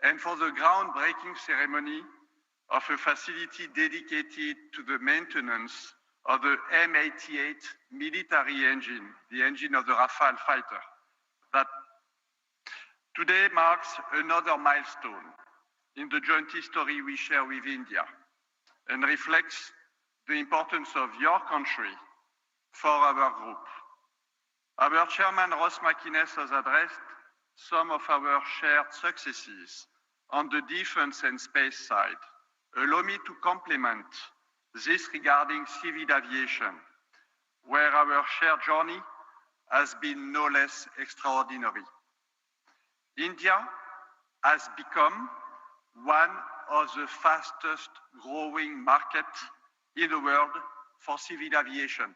and for the groundbreaking ceremony of a facility dedicated to the maintenance of the M88 military engine, the engine of the Rafale fighter. That today marks another milestone in the joint history we share with India and reflects the importance of your country for our group. Our chairman, Ross McInnes, has addressed some of our shared successes on the defense and space side. Allow me to complement this regarding civil aviation, where our shared journey has been no less extraordinary. India has become one of the fastest growing markets in the world for civil aviation,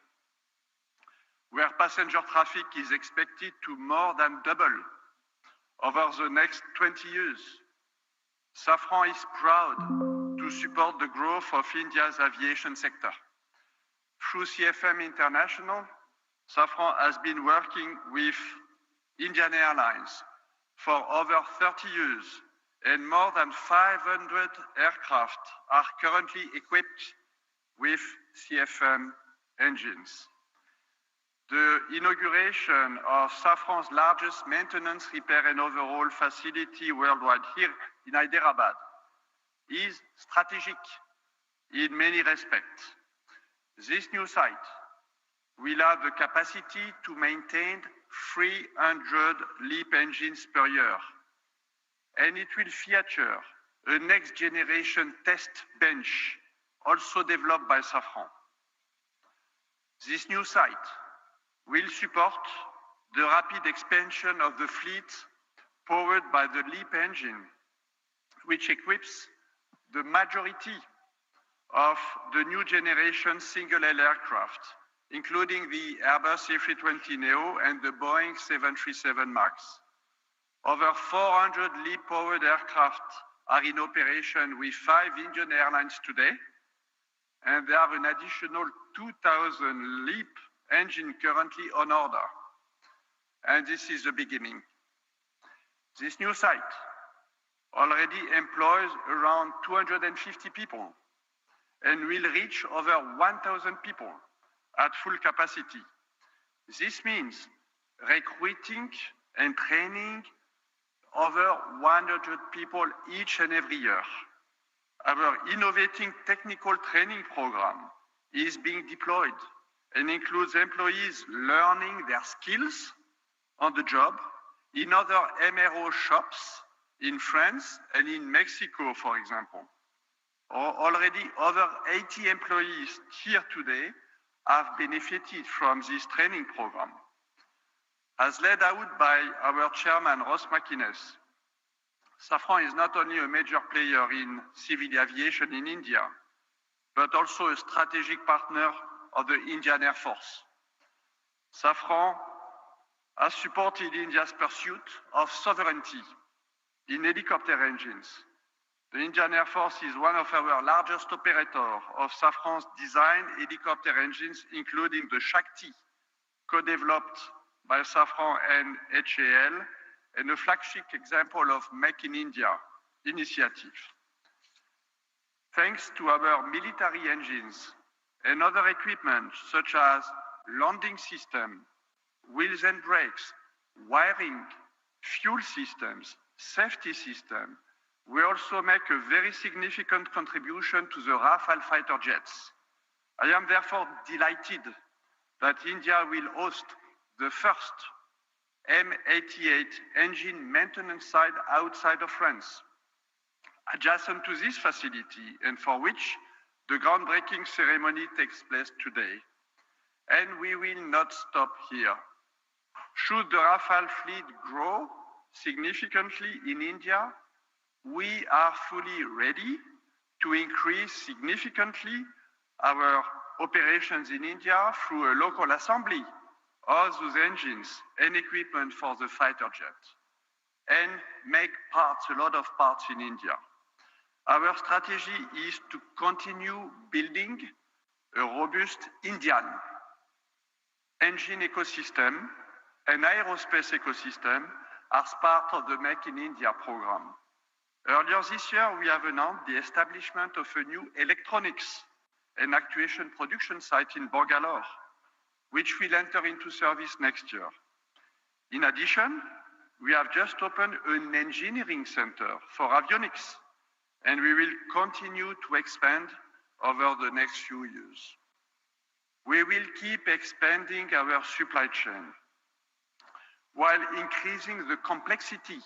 where passenger traffic is expected to more than double over the next 20 years. Safran is proud to support the growth of India's aviation sector. Through CFM International, Safran has been working with Indian Airlines for over 30 years, and more than 500 aircraft are currently equipped with CFM engines. The inauguration of Safran's largest maintenance, repair, and overhaul facility worldwide here in Hyderabad is strategic in many respects. This new site will have the capacity to maintain 300 LEAP engines per year, and it will feature a next-generation test bench also developed by Safran. This new site will support the rapid expansion of the fleet powered by the LEAP engine, which equips the majority of the new generation single-aisle aircraft, including the Airbus A320neo and the Boeing 737 MAX. Over 400 LEAP-powered aircraft are in operation with 5 Indian airlines today, and there are an additional 2,000 LEAP engines currently on order. And this is the beginning. This new site already employs around 250 people and will reach over 1,000 people at full capacity. This means recruiting and training over 100 people each and every year. Our innovating technical training program is being deployed and includes employees learning their skills on the job in other MRO shops in France and in Mexico, for example. Already over 80 employees here today have benefited from this training program. As laid out by our chairman, Ross McInnes, Safran is not only a major player in civil aviation in India, but also a strategic partner of the Indian Air Force. Safran has supported India's pursuit of sovereignty in helicopter engines. The Indian Air Force is one of our largest operators of Safran's design helicopter engines, including the Shakti, co-developed by Safran and HAL, and a flagship example of Make in India initiative. Thanks to our military engines and other equipment such as landing system, wheels and brakes, wiring, fuel systems, safety system, we also make a very significant contribution to the Rafale fighter jets. I am therefore delighted that India will host the first M88 engine maintenance site outside of France, adjacent to this facility, and for which the groundbreaking ceremony takes place today. And we will not stop here. Should the Rafale fleet grow significantly in India, we are fully ready to increase significantly our operations in India through a local assembly of those engines and equipment for the fighter jet, and make a lot of parts in India. Our strategy is to continue building a robust Indian engine ecosystem and aerospace ecosystem as part of the Make in India program. Earlier this year, we have announced the establishment of a new electronics and actuation production site in Bangalore, which will enter into service next year. In addition, we have just opened an engineering center for avionics, and we will continue to expand over the next few years. We will keep expanding our supply chain while increasing the complexity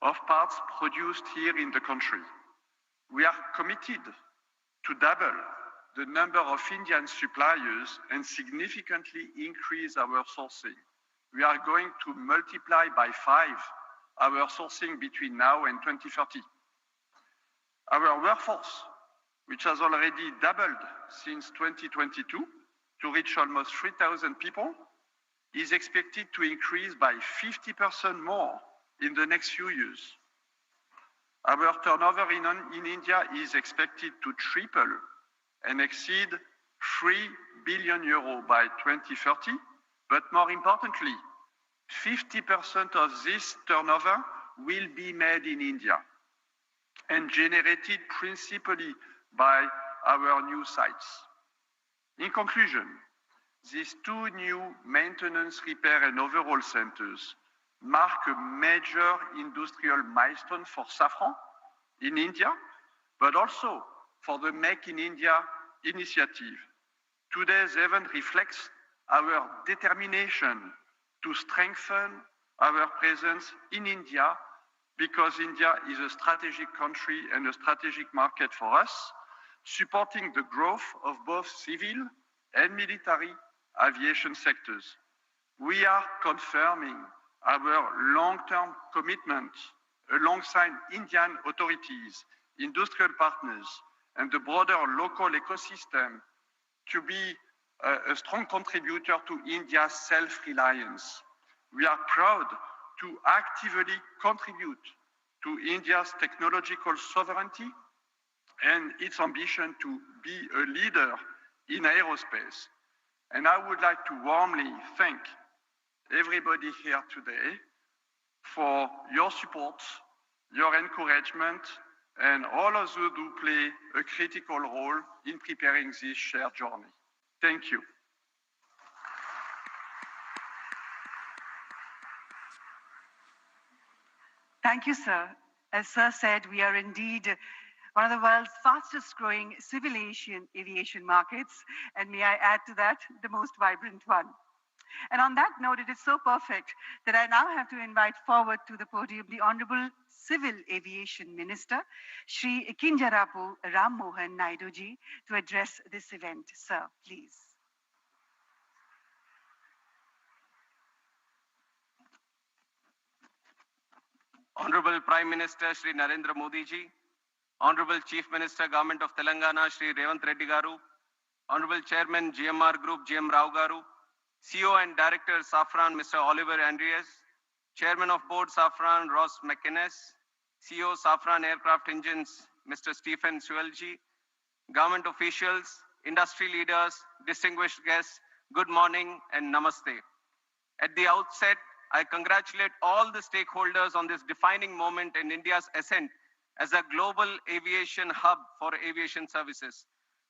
of parts produced here in the country. We are committed to double the number of Indian suppliers and significantly increase our sourcing. We are going to multiply by 5 our sourcing between now and 2030. Our workforce, which has already doubled since 2022 to reach almost 3,000 people, is expected to increase by 50% more in the next few years. Our turnover in India is expected to triple and exceed 3 billion euro by 2030, but more importantly, 50% of this turnover will be made in India and generated principally by our new sites. In conclusion, these 2 new maintenance, repair, and overhaul centers mark a major industrial milestone for Safran in India, but also for the Make in India initiative. Today's event reflects our determination to strengthen our presence in India, because India is a strategic country and a strategic market for us, supporting the growth of both civil and military aviation sectors. We are confirming our long-term commitment alongside Indian authorities, industrial partners, and the broader local ecosystem to be a strong contributor to India's self-reliance. We are proud to actively contribute to India's technological sovereignty and its ambition to be a leader in aerospace. And I would like to warmly thank everybody here today for your support, your encouragement, and all of you who play a critical role in preparing this shared journey. Thank you. Thank you, sir. As sir said, we are indeed one of the world's fastest growing civil aviation markets, and may I add to that, the most vibrant one. And on that note, it is so perfect that I now have to invite forward to the podium the Honorable Civil Aviation Minister, Shri Kinjarapu Ram Mohan Naidu ji, to address this event. Sir, please. Honorable Prime Minister Shri Narendra Modi ji, Honorable Chief Minister Government of Telangana Shri Revanth Reddy Garu, Honorable Chairman GMR Group GM Rao Garu, CEO and Director Safran Mr. Oliver Andreas, Chairman of Board Safran Ross McInnes, CEO Safran Aircraft Engines Mr. Stephen Suelji, government officials, industry leaders, distinguished guests, good morning and namaste. At the outset, I congratulate all the stakeholders on this defining moment in India's ascent as a global aviation hub for aviation services.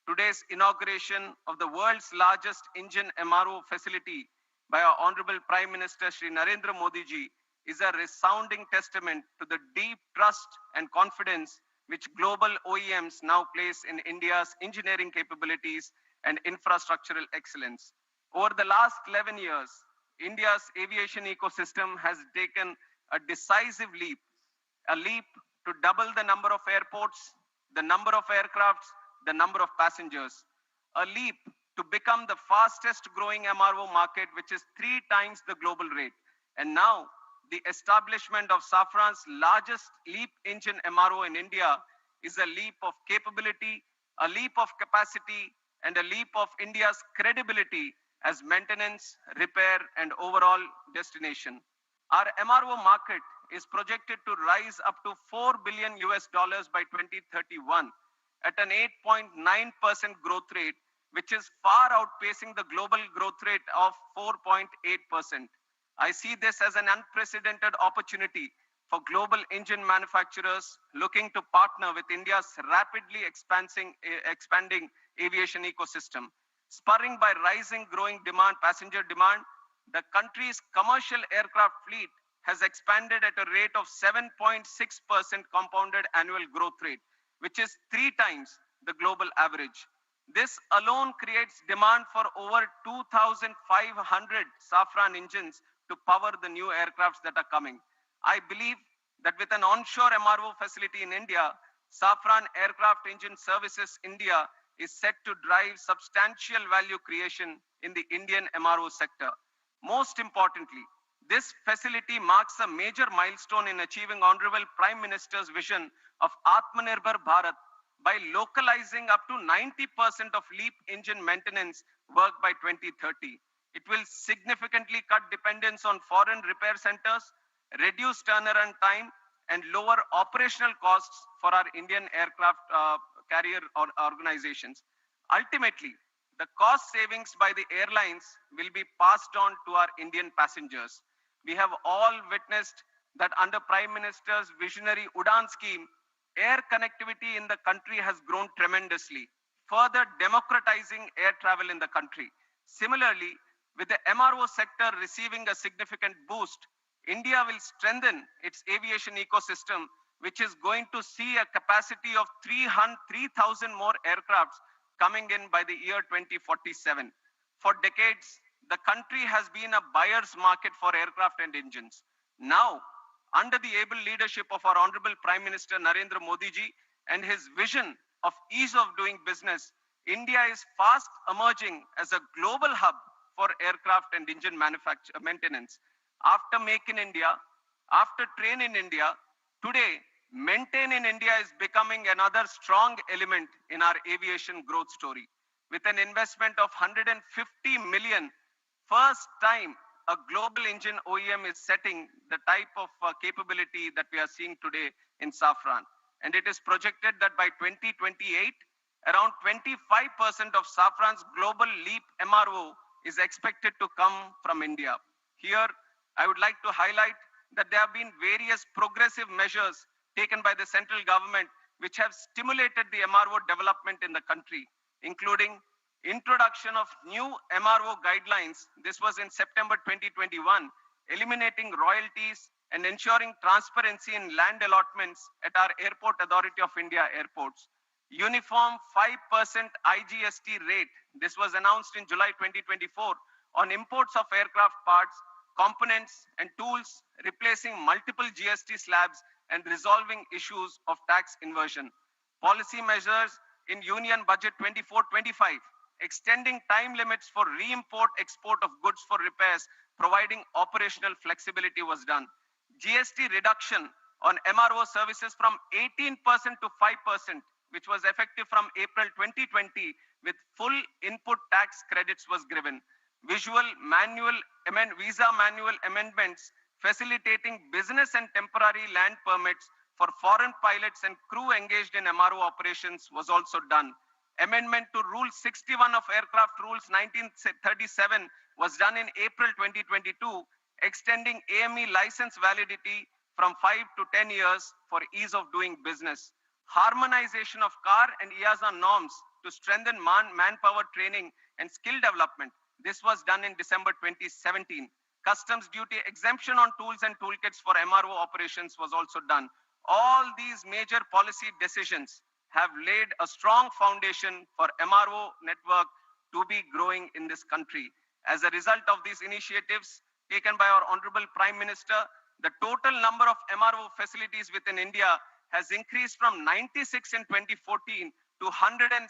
Today's inauguration of the world's largest engine MRO facility by our Honorable Prime Minister Shri Narendra Modi ji is a resounding testament to the deep trust and confidence which global OEMs now place in India's engineering capabilities and infrastructural excellence. Over the last 11 years, India's aviation ecosystem has taken a decisive leap, a leap to double the number of airports, the number of aircrafts, the number of passengers, a leap to become the fastest growing MRO market, which is 3 times the global rate. And now, the establishment of Safran's largest LEAP engine MRO in India is a leap of capability, a leap of capacity, and a leap of India's credibility as maintenance, repair, and overall destination. Our MRO market is projected to rise up to $4 billion by 2031 at an 8.9% growth rate, which is far outpacing the global growth rate of 4.8%. I see this as an unprecedented opportunity for global engine manufacturers looking to partner with India's rapidly expanding aviation ecosystem. Spurring by rising growing demand, passenger demand, the country's commercial aircraft fleet has expanded at a rate of 7.6% compounded annual growth rate, which is 3 times the global average. This alone creates demand for over 2,500 Safran engines to power the new aircrafts that are coming. I believe that with an onshore MRO facility in India, Safran Aircraft Engine Services India is set to drive substantial value creation in the Indian MRO sector. Most importantly, this facility marks a major milestone in achieving Honorable Prime Minister's vision of Atmanirbhar Bharat by localizing up to 90% of LEAP engine maintenance work by 2030. It will significantly cut dependence on foreign repair centers, reduce turnaround time, and lower operational costs for our Indian aircraft carrier organizations. Ultimately, the cost savings by the airlines will be passed on to our Indian passengers. We have all witnessed that under Prime Minister's visionary UDAN scheme, air connectivity in the country has grown tremendously, further democratizing air travel in the country. Similarly, with the MRO sector receiving a significant boost, India will strengthen its aviation ecosystem, which is going to see a capacity of 3,000 more aircrafts coming in by the year 2047. For decades, the country has been a buyer's market for aircraft and engines. Now, under the able leadership of our Honorable Prime Minister Narendra Modi ji and his vision of ease of doing business, India is fast emerging as a global hub for aircraft and engine maintenance. After Make in India, after Train in India, today, Maintain in India is becoming another strong element in our aviation growth story. With an investment of 150 million, first time a global engine OEM is setting the type of capability that we are seeing today in Safran. And it is projected that by 2028, around 25% of Safran's global LEAP MRO is expected to come from India. Here, I would like to highlight that there have been various progressive measures taken by the central government which have stimulated the MRO development in the country, including introduction of new MRO guidelines. This was in September 2021, eliminating royalties and ensuring transparency in land allotments at our Airport Authority of India airports. Uniform 5% IGST rate. This was announced in July 2024 on imports of aircraft parts, components and tools, replacing multiple GST slabs and resolving issues of tax inversion. Policy measures in Union Budget 24-25, extending time limits for re-import-export of goods for repairs, providing operational flexibility was done. GST reduction on MRO services from 18% to 5%, which was effective from April 2020, with full input tax credits was given. Visa manual amendments facilitating business and temporary land permits for foreign pilots and crew engaged in MRO operations was also done. Amendment to Rule 61 of Aircraft Rules 1937 was done in April 2022, extending AME license validity from 5 to 10 years for ease of doing business. Harmonization of CAR and EASA norms to strengthen manpower training and skill development. This was done in December 2017. Customs duty exemption on tools and toolkits for MRO operations was also done. All these major policy decisions have laid a strong foundation for MRO network to be growing in this country. As a result of these initiatives taken by our Honorable Prime Minister, the total number of MRO facilities within India has increased from 96 in 2014 to 166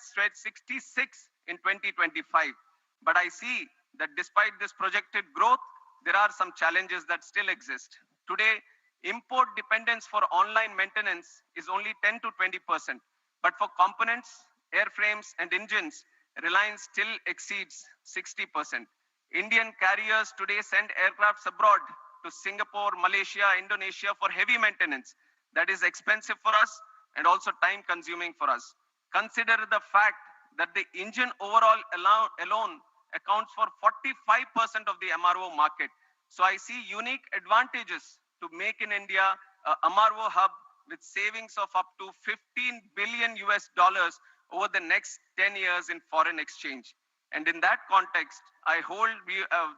in 2025. But I see that despite this projected growth, there are some challenges that still exist. Today, import dependence for online maintenance is only 10 to 20%. But for components, airframes, and engines, reliance still exceeds 60%. Indian carriers today send aircrafts abroad to Singapore, Malaysia, Indonesia for heavy maintenance. That is expensive for us and also time consuming for us. Consider the fact that the engine overall alone accounts for 45% of the MRO market. So I see unique advantages to Make in India Amarvo hub with savings of up to 15 billion US dollars over the next 10 years in foreign exchange. And in that context, I hold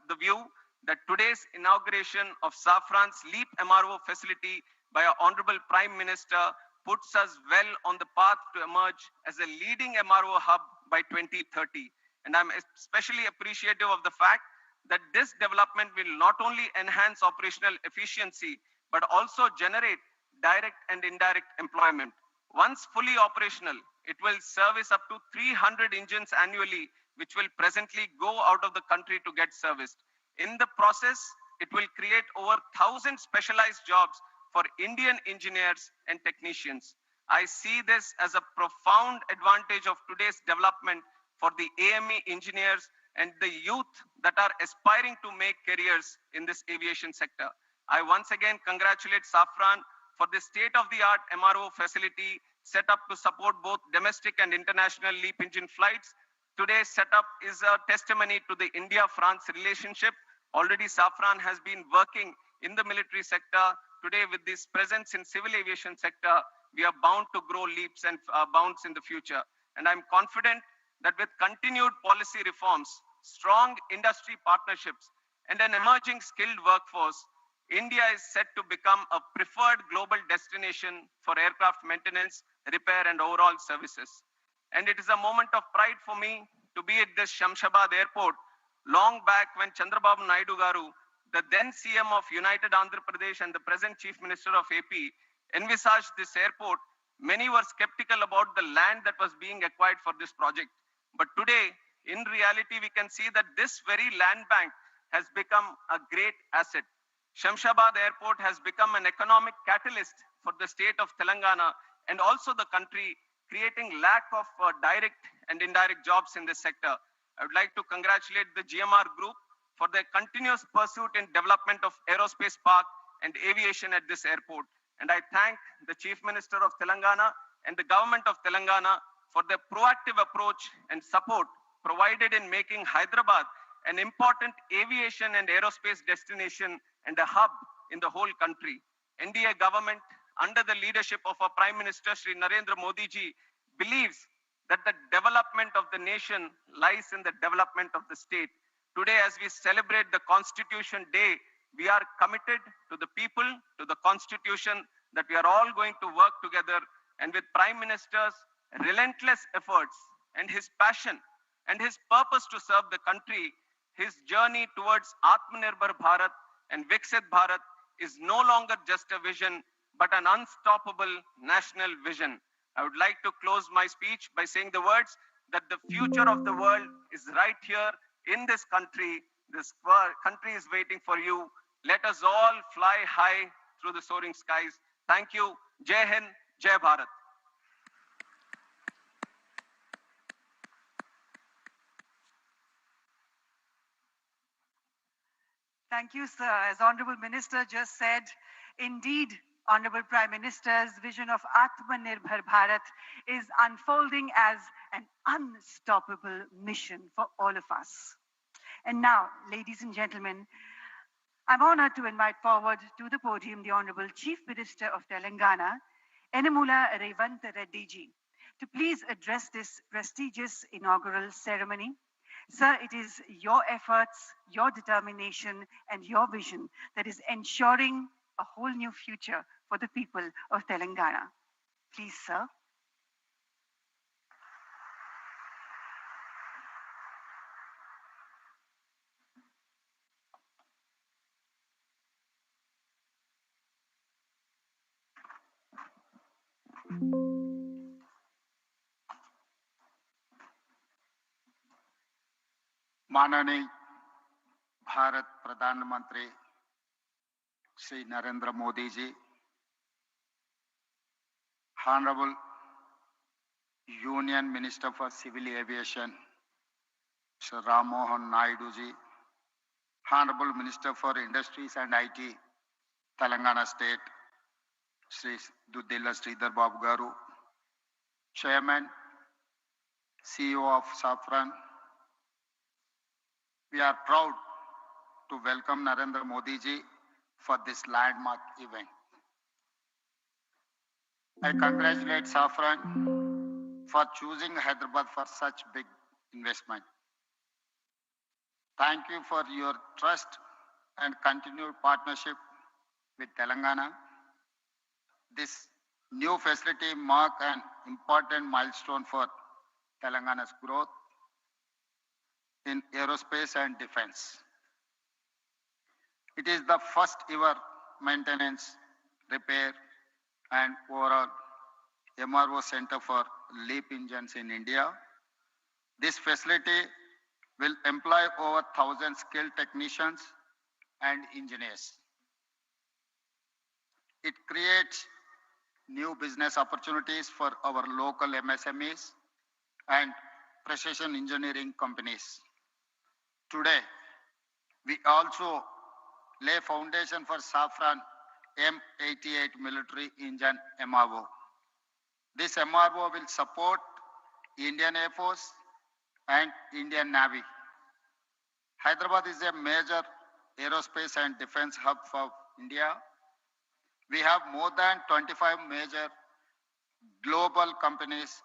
the view that today's inauguration of Safran's LEAP MRO facility by our Honorable Prime Minister puts us well on the path to emerge as a leading MRO hub by 2030. And I'm especially appreciative of the fact that this development will not only enhance operational efficiency, but also generate direct and indirect employment. Once fully operational, it will service up to 300 engines annually, which will presently go out of the country to get serviced. In the process, it will create over 1,000 specialized jobs for Indian engineers and technicians. I see this as a profound advantage of today's development for the AME engineers and the youth that are aspiring to make careers in this aviation sector. I once again congratulate Safran for the state-of-the-art MRO facility set up to support both domestic and international LEAP engine flights. Today's setup is a testimony to the India-France relationship. Already Safran has been working in the military sector. Today, with this presence in civil aviation sector, we are bound to grow leaps and bounds in the future. And I'm confident that with continued policy reforms, strong industry partnerships, and an emerging skilled workforce, India is set to become a preferred global destination for aircraft maintenance, repair, and overall services. And it is a moment of pride for me to be at this Shamshabad airport long back when Chandrababu Naidu Garu, the then CM of United Andhra Pradesh and the present Chief Minister of AP, envisaged this airport. Many were skeptical about the land that was being acquired for this project. But today, in reality, we can see that this very land bank has become a great asset. Shamshabad Airport has become an economic catalyst for the state of Telangana and also the country, creating lack of direct and indirect jobs in this sector. I would like to congratulate the GMR Group for their continuous pursuit in development of aerospace park and aviation at this airport. And I thank the Chief Minister of Telangana and the government of Telangana for their proactive approach and support provided in making Hyderabad an important aviation and aerospace destination and a hub in the whole country. NDA government, under the leadership of our Prime Minister Shri Narendra Modi ji, believes that the development of the nation lies in the development of the state. Today, as we celebrate the Constitution Day, we are committed to the people, to the Constitution, that we are all going to work together. And with Prime Minister's relentless efforts and his passion and his purpose to serve the country, his journey towards Atmanirbhar Bharat and Viksit Bharat is no longer just a vision, but an unstoppable national vision. I would like to close my speech by saying the words that the future of the world is right here in this country. This country is waiting for you. Let us all fly high through the soaring skies. Thank you. Jai Hind, Jai Bharat. Thank you, sir. As Honorable Minister just said, indeed, Honorable Prime Minister's vision of Atmanirbhar Bharat is unfolding as an unstoppable mission for all of us. And now, ladies and gentlemen, I'm honored to invite forward to the podium the Honorable Chief Minister of Telangana, Yennamula Revant Reddy ji, to please address this prestigious inaugural ceremony. Sir, it is your efforts, your determination, and your vision that is ensuring a whole new future for the people of Telangana. Please, sir. माननीय भारत प्रधानमंत्री Shri Narendra Modi ji, Honorable Union Minister for Civil Aviation Sir Ram Mohan Naidu ji, Honorable Minister for Industries and IT Telangana State Sri Duddilla Sridhar Babu Garu, Chairman CEO of Safran. We are proud to welcome Narendra Modi ji for this landmark event. I congratulate Safran for choosing Hyderabad for such big investment. Thank you for your trust and continued partnership with Telangana. This new facility marks an important milestone for Telangana's growth in aerospace and defense. It is the first ever maintenance, repair, and overall MRO center for LEAP engines in India. This facility will employ over 1,000 skilled technicians and engineers. It creates new business opportunities for our local MSMEs and precision engineering companies. Today, we also lay foundation for Safran M88 military engine MRO. This MRO will support Indian Air Force and Indian Navy. Hyderabad is a major aerospace and defense hub for India. We have more than 25 major global companies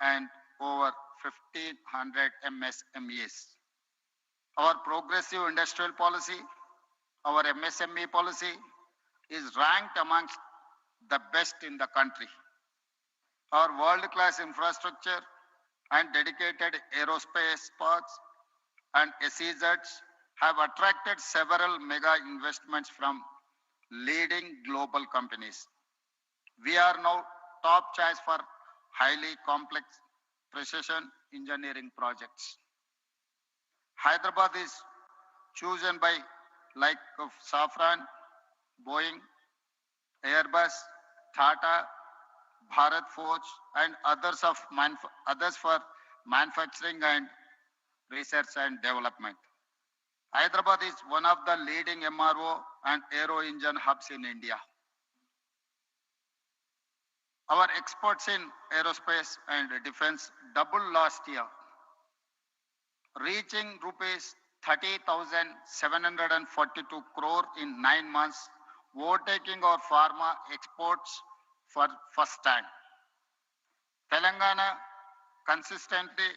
and over 1,500 MSMEs. Our progressive industrial policy, our MSME policy, is ranked amongst the best in the country. Our world-class infrastructure and dedicated aerospace parks and SEZs have attracted several mega investments from leading global companies. We are now top choice for highly complex precision engineering projects. Hyderabad is chosen by like of Safran, Boeing, Airbus, Tata, Bharat Forge, and others for manufacturing and research and development. Hyderabad is one of the leading MRO and aero engine hubs in India. Our exports in aerospace and defense doubled last year, reaching rupees 30,742 crore in 9 months, overtaking our pharma exports for first time. Telangana consistently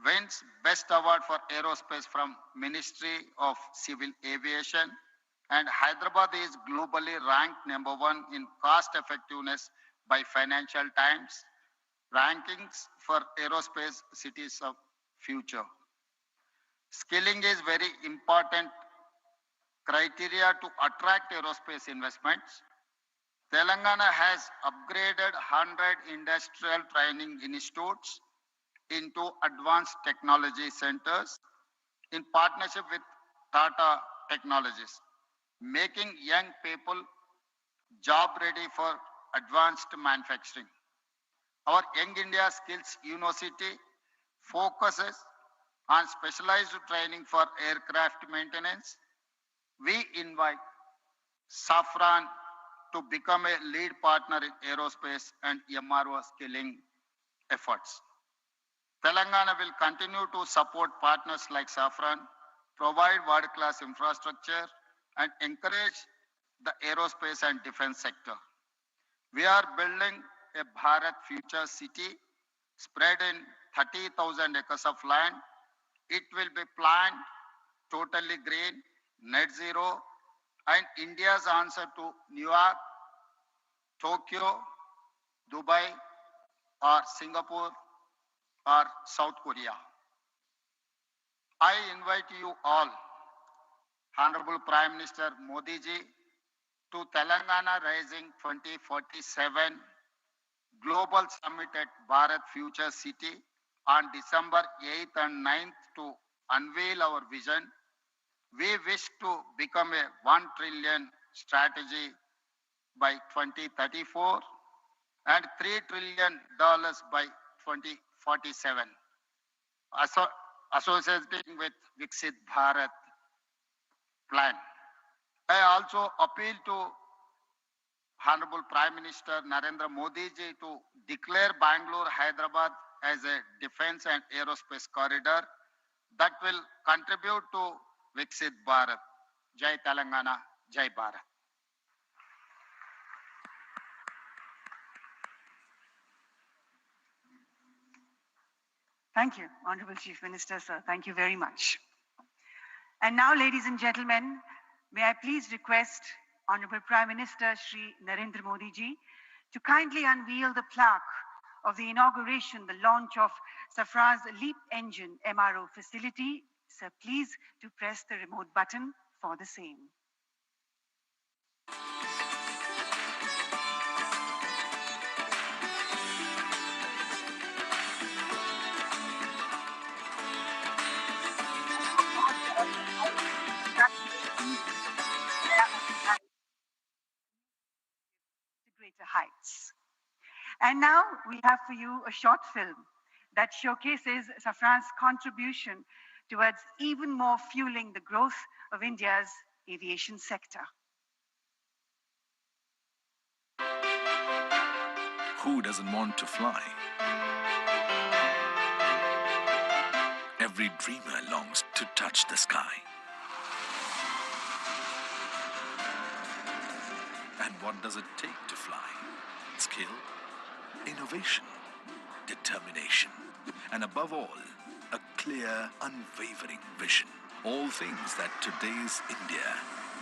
wins Best Award for Aerospace from Ministry of Civil Aviation, and Hyderabad is globally ranked #1 in cost effectiveness by Financial Times rankings for aerospace cities of future. Skilling is very important criteria to attract aerospace investments. Telangana has upgraded 100 industrial training institutes into advanced technology centers in partnership with Tata Technologies, making young people job ready for advanced manufacturing. Our Young India Skills University focuses on specialized training for aircraft maintenance. We invite Safran to become a lead partner in aerospace and MRO skilling efforts. Telangana will continue to support partners like Safran, provide world-class infrastructure, and encourage the aerospace and defense sector. We are building a Bharat Future City spread in 30,000 acres of land. It will be planned totally green, net zero, and India's answer to New York, Tokyo, Dubai, or Singapore, or South Korea. I invite you all, Honorable Prime Minister Modi ji, to Telangana Rising 2047 Global Summit at Bharat Future City on December 8th and 9th to unveil our vision. We wish to become a $1 trillion strategy by 2034 and $3 trillion by 2047, associating with Viksit Bharat plan. I also appeal to Honorable Prime Minister Narendra Modi ji to declare Bangalore, Hyderabad as a defense and aerospace corridor that will contribute to Viksit Bharat. Jai Telangana, Jai Bharat. Thank you, Honorable Chief Minister, sir. Thank you very much. And now, ladies and gentlemen, may I please request Honorable Prime Minister Shri Narendra Modi ji to kindly unveil the plaque of the inauguration, the launch of Safran's LEAP engine MRO facility. Sir, please to press the remote button for the same. To greater heights. And now we have for you a short film that showcases Safran's contribution towards even more fueling the growth of India's aviation sector. Who doesn't want to fly? Every dreamer longs to touch the sky. And what does it take to fly? Skill, innovation, determination, and above all, a clear, unwavering vision. All things that today's India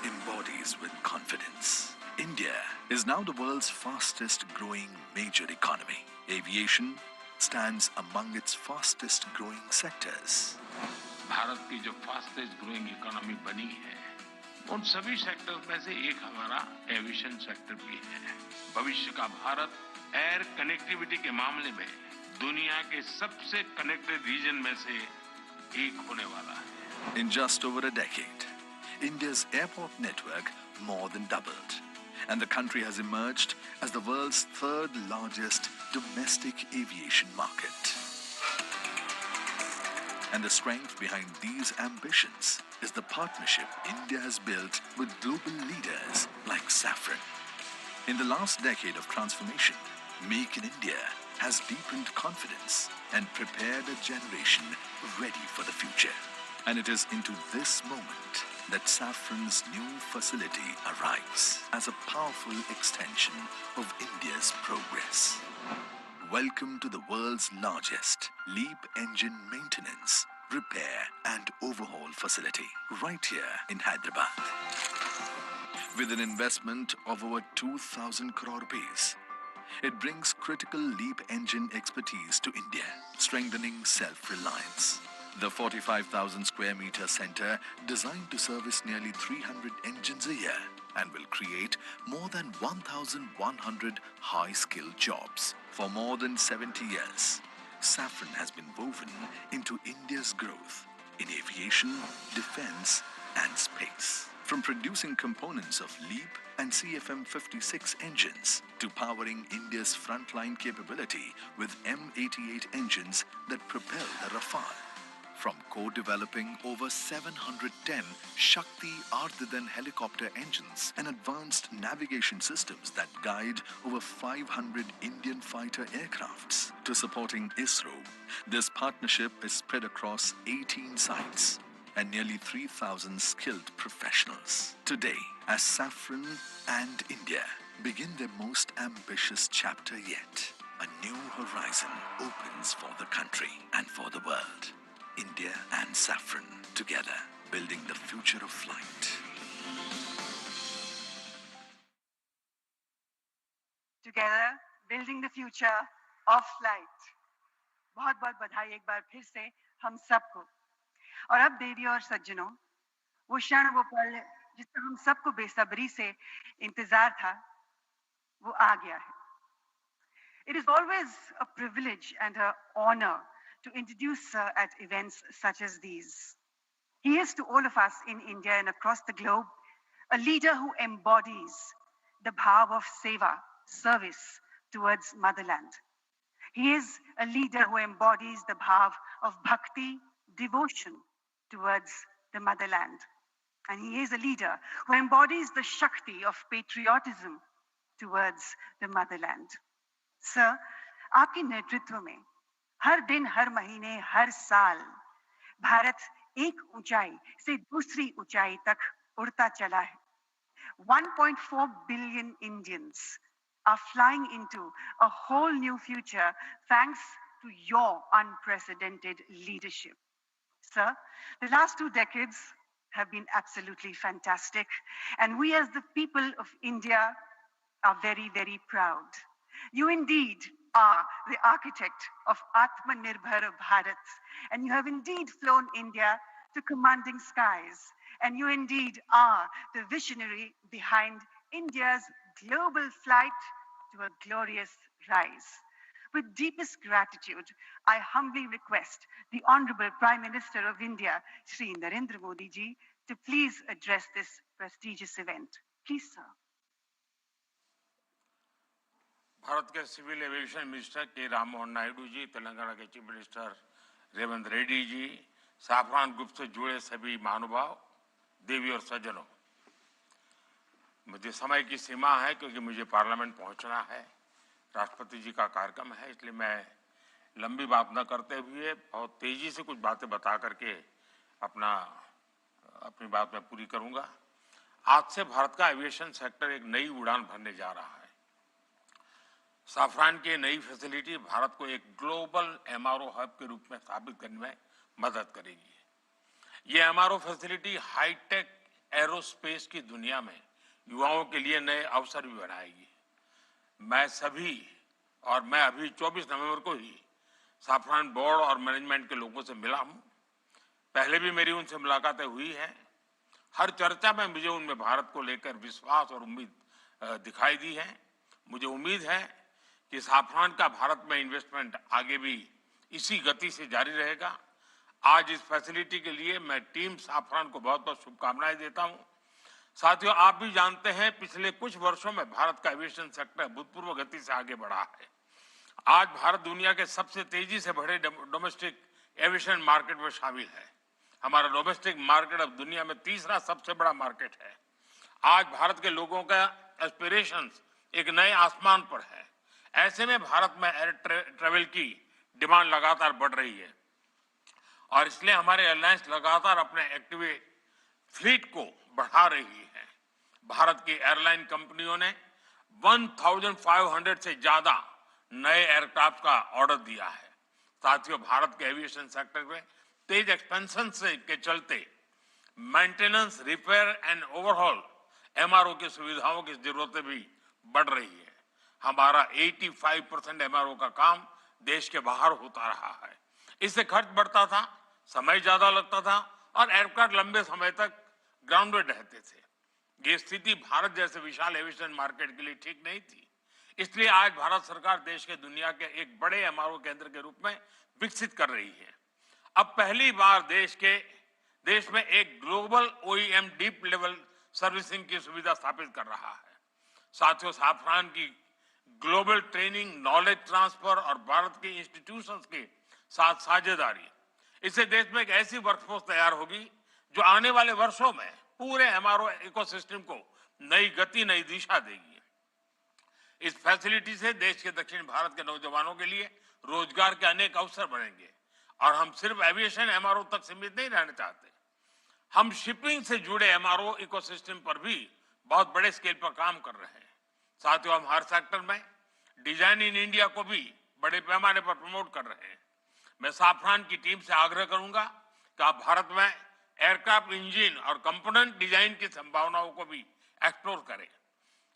embodies with confidence. India is now the world's fastest growing major economy. Aviation stands among its fastest growing sectors. Bharat की जो fastest growing economy बनी है, उन सभी sector में से एक हमारा एविएशन सेक्टर भी है। भविष्य का भारत एयर कनेक्टिविटी के मामले में दुनिया के सबसे कनेक्टेड रीजन में से एक होने वाला है। In just over a decade, India's airport network more than doubled, and the country has emerged as the world's third largest domestic aviation market. And the strength behind these ambitions is the partnership India has built with global leaders like Safran. In the last decade of transformation, Make in India has deepened confidence and prepared a generation ready for the future. And it is into this moment that Safran's new facility arrives as a powerful extension of India's progress. Welcome to the world's largest LEAP engine maintenance, repair and overhaul facility right here in Hyderabad. With an investment of over 2,000 crore rupees, it brings critical LEAP engine expertise to India, strengthening self-reliance. The 45,000 square meter center, designed to service nearly 300 engines a year, and will create more than 1,100 high-skilled jobs. For more than 70 years, Safran has been woven into India's growth in aviation, defense, and space. From producing components of LEAP and CFM56 engines to powering India's frontline capability with M88 engines that propel the Rafale. From co-developing over 710 Shakti Ardhadan helicopter engines and advanced navigation systems that guide over 500 Indian fighter aircrafts to supporting ISRO, this partnership is spread across 18 sites and nearly 3,000 skilled professionals. Today, as Safran and India begin their most ambitious chapter yet, a new horizon opens for the country and for the world. India and Safran together, building the future of flight. Together, building the future of flight. बहुत बहुत बधाई एक बार फिर से हम सबको। और अब देवी और सज्जनों, वो क्षण वो पल जिसका हम सबको बेसब्री से इंतजार था, वो आ गया है। It is always a privilege and an honor to introduce at events such as these. He is to all of us in India and across the globe a leader who embodies the bhav of seva, service towards motherland. He is a leader who embodies the bhav of bhakti, devotion towards the motherland. And he is a leader who embodies the shakti of patriotism towards the motherland. Sir, आपके नेतृत्व में हर दिन, हर महीने, हर साल भारत एक ऊंचाई से दूसरी ऊंचाई तक उड़ता चला है. 1.4 billion Indians are flying into a whole new future thanks to your unprecedented leadership. Sir, the last 2 decades have been absolutely fantastic, and we as the people of India are very, very proud. You indeed are the architect of Atmanirbhar Bharat, and you have indeed flown India to commanding skies, and you indeed are the visionary behind India's global flight to a glorious rise. With deepest gratitude, I humbly request the Honorable Prime Minister of India, Shri Narendra Modi ji, to please address this prestigious event. Please, sir. Bharat के civil aviation minister के राम मोहन नायडू जी, तेलंगाना के chief minister Revanth Reddy ji, Safran group से जुड़े सभी महानुभाव, देवी और सज्जनों, मुझे समय की सीमा है क्योंकि मुझे पार्लियामेंट पहुंचना है, राष्ट्रपति जी का कार्यक्रम है, इसलिए मैं लंबी बात न करते हुए बहुत तेजी से कुछ बातें बता करके अपनी बात मैं पूरी करूंगा। आज से भारत का एविएशन सेक्टर एक नई उड़ान भरने जा रहा है। साफरान की नई फैसिलिटी भारत को एक ग्लोबल एमआरओ हब के रूप में स्थापित करने में मदद करेगी। ये एमआरओ फैसिलिटी हाईटेक एरोस्पेस की दुनिया में युवाओं के लिए नए अवसर भी बनाएगी। मैं अभी 24 नवंबर को ही साफरान बोर्ड और मैनेजमेंट के लोगों से मिला हूं। पहले भी मेरी उनसे मुलाकातें हुई हैं। हर चर्चा में मुझे उनमें भारत को लेकर विश्वास और उम्मीद दिखाई दी है। मुझे उम्मीद है कि साफरान का भारत में इन्वेस्टमेंट आगे भी इसी गति से जारी रहेगा। आज इस फैसिलिटी के लिए मैं टीम साफरान को बहुत बहुत शुभकामनाएं देता हूं। साथियों, आप भी जानते हैं पिछले कुछ वर्षों में भारत का एविएशन सेक्टर भूतपूर्व गति से आगे बढ़ा है। आज भारत दुनिया के सबसे तेजी से बढ़े डोमेस्टिक एविएशन मार्केट में शामिल है। हमारा डोमेस्टिक मार्केट अब दुनिया में तीसरा सबसे बड़ा मार्केट है। आज भारत के लोगों का एस्पिरेशंस एक नए आसमान पर है। ऐसे में भारत में एयर ट्रेवल की डिमांड लगातार बढ़ रही है और इसलिए हमारे एयरलाइंस लगातार अपने एक्टिव फ्लीट को बढ़ा रही है। भारत की एयरलाइन कंपनियों ने 1500 से ज्यादा नए एयरक्राफ्ट का ऑर्डर दिया है। साथियों, भारत के एविएशन सेक्टर में तेज एक्सपेंशन के चलते maintenance, repair and overhaul MRO की सुविधाओं की जरूरतें भी बढ़ रही है। हमारा 85% एमआरओ का काम देश के बाहर होता रहा है। इससे खर्च बढ़ता था, समय ज्यादा लगता था और एयरक्राफ्ट लंबे समय तक ग्राउंडेड रहते थे। ये स्थिति भारत जैसे विशाल एविएशन मार्केट के लिए ठीक नहीं थी। इसलिए आज भारत सरकार देश के दुनिया के एक बड़े एमआरओ केंद्र के रूप में विकसित कर रही है। अब पहली बार देश में एक global OEM deep level servicing की सुविधा स्थापित कर रहा है। साथियों, साफरान की ग्लोबल ट्रेनिंग, नॉलेज ट्रांसफर और भारत के इंस्टीट्यूशंस के साथ साझेदारी, इससे देश में एक ऐसी वर्कफोर्स तैयार होगी जो आने वाले वर्षों में पूरे एमआरओ इकोसिस्टम को नई गति, नई दिशा देगी। इस फैसिलिटी से देश के दक्षिण भारत के नौजवानों के लिए रोजगार के अनेक अवसर बनेंगे और हम सिर्फ एविएशन एमआरओ तक सीमित नहीं रहना चाहते। हम शिपिंग से जुड़े एमआरओ इकोसिस्टम पर भी बहुत बड़े स्केल पर काम कर रहे हैं। साथियों, हम हर सेक्टर में डिजाइन इन इंडिया को भी बड़े पैमाने पर प्रमोट कर रहे हैं। मैं साफरान की टीम से आग्रह करूंगा कि आप भारत में एयरक्राफ्ट इंजन और कंपोनेंट डिजाइन की संभावनाओं को भी एक्सप्लोर करें।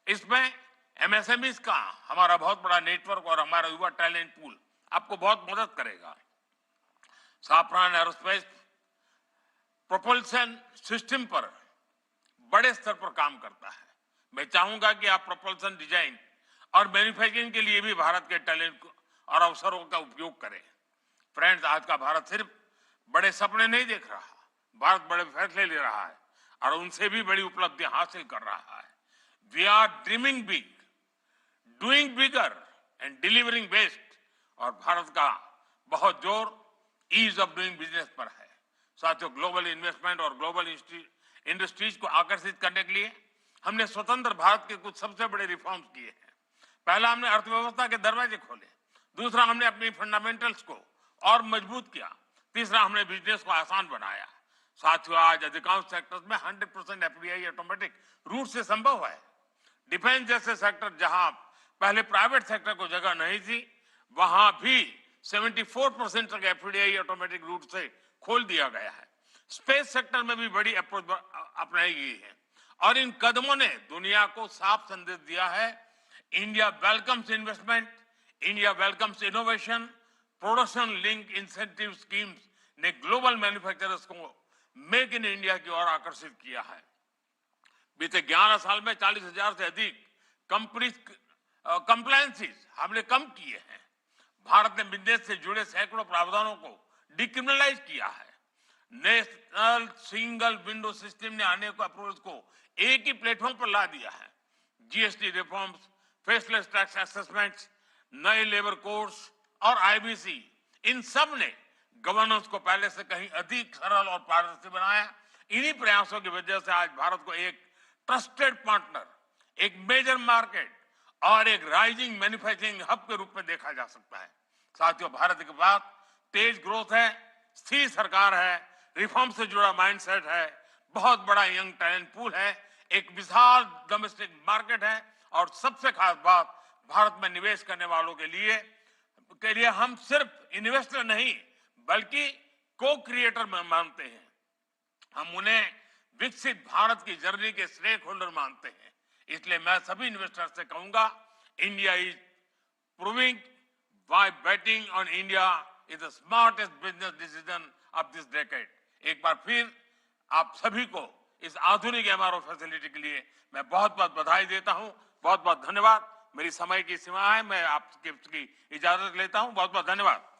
इसमें एमएसएमईज का हमारा बहुत बड़ा नेटवर्क और हमारा युवा टैलेंट पूल आपको बहुत मदद करेगा। साफरान एरोस्पेस प्रोपल्शन सिस्टम पर बड़े स्तर पर काम करता है। मैं चाहूंगा कि आप प्रोपल्शन डिजाइन और मैन्युफैक्चरिंग के लिए भी भारत के टैलेंट और अवसरों का उपयोग करें। फ्रेंड्स, आज का भारत सिर्फ बड़े सपने नहीं देख रहा, भारत बड़े फैसले ले रहा है और उनसे भी बड़ी उपलब्धि हासिल कर रहा है। We are dreaming big, doing bigger and delivering best. और भारत का बहुत जोर ईज ऑफ डूइंग बिजनेस पर है। साथियों, ग्लोबल इन्वेस्टमेंट और ग्लोबल इंडस्ट्रीज को आकर्षित करने के लिए हमने स्वतंत्र भारत के कुछ सबसे बड़े रिफॉर्म्स किए हैं। पहला, हमने अर्थव्यवस्था के दरवाजे खोले। दूसरा, हमने अपनी फंडामेंटल्स को और मजबूत किया। तीसरा, हमने बिजनेस को आसान बनाया। साथियों, आज अधिकांश सेक्टर्स में 100% एफडीआई ऑटोमेटिक रूट से संभव है। डिफेंस जैसे सेक्टर जहां पहले प्राइवेट सेक्टर को जगह नहीं थी, वहां भी 74% तक एफडीआई ऑटोमेटिक रूट से खोल दिया गया है। स्पेस सेक्टर में भी बड़ी अप्रोच अपनाई गई है और इन कदमों ने दुनिया को साफ संदेश दिया है, India welcomes investment, India welcomes innovation. Production link incentive schemes ने ग्लोबल मैन्युफैक्चरर्स को मेक इन इंडिया की ओर आकर्षित किया है। बीते 11 साल में 40,000 से अधिक कंपनीज कंप्लायंसेस हमने कम किए हैं। भारत ने बिजनेस से जुड़े सैकड़ों प्रावधानों को डिक्रिमिनलाइज किया है। नेशनल सिंगल विंडो सिस्टम ने अनेक अप्रोच को एक ही प्लेटफॉर्म पर ला दिया है। GST reforms, faceless tax assessments, नए लेबर कोड्स और आईबीसी, इन सब ने गवर्नेंस को पहले से कहीं अधिक सरल और पारदर्शी बनाया। इन्हीं प्रयासों की वजह से आज भारत को एक ट्रस्टेड पार्टनर, एक मेजर मार्केट और एक राइजिंग मैन्युफैक्चरिंग हब के रूप में देखा जा सकता है। साथियों, भारत के पास तेज ग्रोथ है, स्थिर सरकार है, रिफॉर्म से जुड़ा माइंडसेट है, बहुत बड़ा यंग टैलेंट पूल है, एक विशाल डोमेस्टिक मार्केट है और सबसे खास बात, भारत में निवेश करने वालों के लिए हम सिर्फ इन्वेस्टर नहीं बल्कि को क्रिएटर मानते हैं। हम उन्हें विकसित भारत की जर्नी के स्टेक होल्डर मानते हैं। इसलिए मैं सभी इन्वेस्टर से कहूंगा, India is proving why betting on India is the smartest business decision of this decade. एक बार फिर आप सभी को इस आधुनिक एमआरओ फैसिलिटी के लिए मैं बहुत बहुत बधाई देता हूं। बहुत बहुत धन्यवाद। मेरी समय की सीमा है, मैं आपकी इजाजत लेता हूं। बहुत बहुत धन्यवाद।